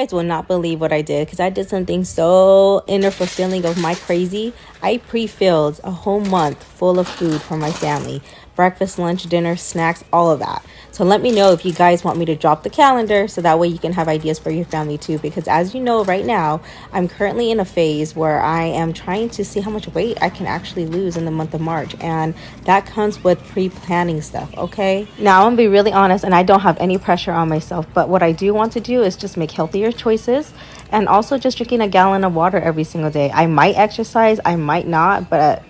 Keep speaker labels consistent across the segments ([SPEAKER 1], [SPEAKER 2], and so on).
[SPEAKER 1] You guys will not believe what I did because I did something so fulfilling of my crazy. I pre-filled a whole month full of food for my family. Breakfast, lunch, dinner, snacks, all of that. So let me know if you guys want me to drop the calendar so that way you can have ideas for your family too. Because as you know, right now, I'm currently in a phase where I am trying to see how much weight I can actually lose in the month of March. And that comes with pre-planning stuff, okay? Now, I'm going to be really honest and I don't have any pressure on myself. But what I do want to do is just make healthier choices and also just drinking a gallon of water every single day. I might exercise, I might not, but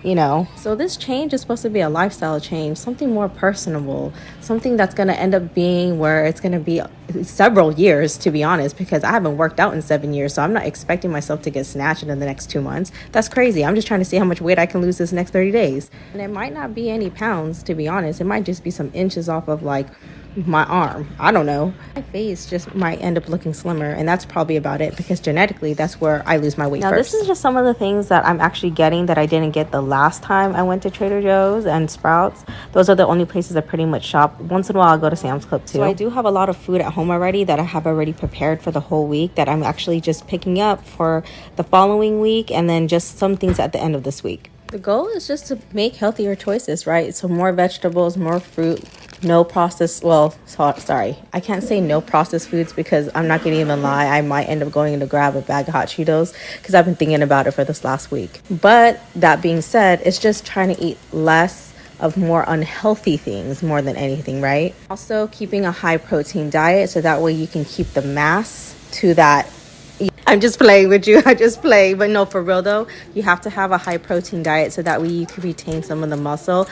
[SPEAKER 1] So this change is supposed to be a lifestyle change, something more personable, something that's going to end up being where it's going to be several years, to be honest, because I haven't worked out in 7 years. So I'm not expecting myself to get snatched in the next 2 months. That's crazy. I'm just trying to see how much weight I can lose this next 30 days. And it might not be any pounds, to be honest. It might just be some inches off of like my arm. I don't know. My face just might end up looking slimmer, and that's probably about it because genetically that's where I lose my weight now first. This is just some of the things that I'm actually getting that I didn't get the last time I went to Trader Joe's and Sprouts. Those are the only places I pretty much shop. Once in a while I'll go to Sam's Club too. So I do have a lot of food at home already that I have already prepared for the whole week that I'm actually just picking up for the following week, and then just some things at the end of this week. The goal is just to make healthier choices, right? So more vegetables, more fruit, no processed, sorry, I can't say no processed foods because I'm not gonna even lie, I might end up going to grab a bag of hot Cheetos because I've been thinking about it for this last week. But that being said, it's just trying to eat less of more unhealthy things more than anything, right? Also keeping a high protein diet so that way you can keep the mass to that. I'm just playing with you. I just play. But no, for real though, you have to have a high protein diet so that way you can retain some of the muscle,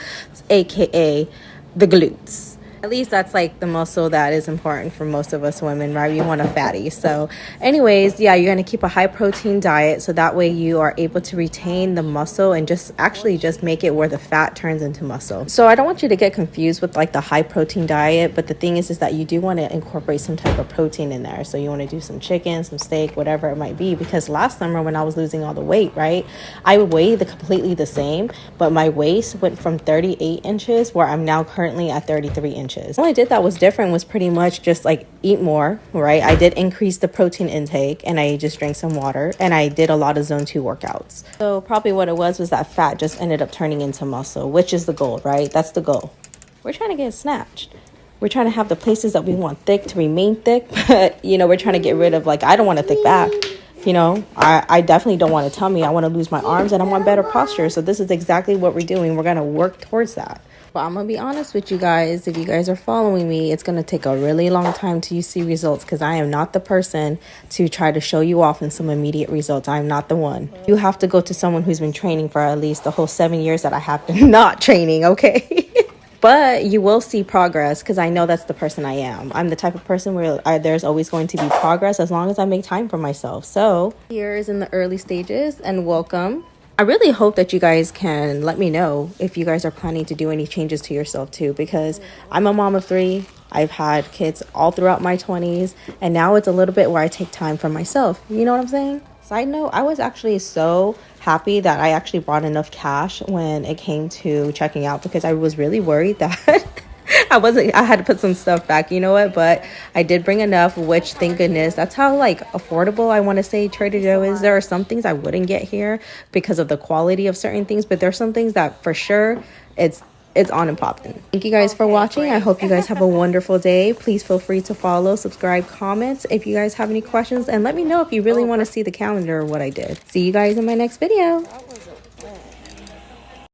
[SPEAKER 1] aka the glutes. At least that's like the muscle that is important for most of us women, right? You want a fatty. So anyways, yeah, you're going to keep a high protein diet so that way you are able to retain the muscle and just make it where the fat turns into muscle. So I don't want you to get confused with like the high protein diet, but the thing is that you do want to incorporate some type of protein in there. So you want to do some chicken, some steak, whatever it might be, because last summer when I was losing all the weight, right, I weighed completely the same, but my waist went from 38 inches where I'm now currently at 33 inches. What I did that was different was pretty much just like eat more, right? I did increase the protein intake and I just drank some water and I did a lot of zone 2 workouts. So probably what it was that fat just ended up turning into muscle, which is the goal, right? That's the goal. We're trying to get snatched. We're trying to have the places that we want thick to remain thick, but we're trying to get rid of I don't want a thick back. I definitely don't want a tummy. I want to lose my arms and I want better posture. So this is exactly what we're doing. We're going to work towards that. But I'm going to be honest with you guys. If you guys are following me, it's going to take a really long time till you see results because I am not the person to try to show you off in some immediate results. I'm not the one. You have to go to someone who's been training for at least the whole 7 years that I have been not training, okay? But you will see progress because I know that's the person I am. I'm the type of person where there's always going to be progress as long as I make time for myself. So here is in the early stages and welcome. I really hope that you guys can let me know if you guys are planning to do any changes to yourself too, because I'm a mom of 3. I've had kids all throughout my 20s, and now it's a little bit where I take time for myself. You know what I'm saying? Side note, I was actually so happy that I actually brought enough cash when it came to checking out because I was really worried that I had to put some stuff back, but I did bring enough, which thank goodness. That's how affordable I want to say Trader Joe is. There are some things I wouldn't get here because of the quality of certain things, but there's some things that for sure it's on and popping. Thank you guys for watching. I hope you guys have a wonderful day. Please feel free to follow, subscribe, comment if you guys have any questions, and let me know if you really want to see the calendar or what I did. See you guys in my next video.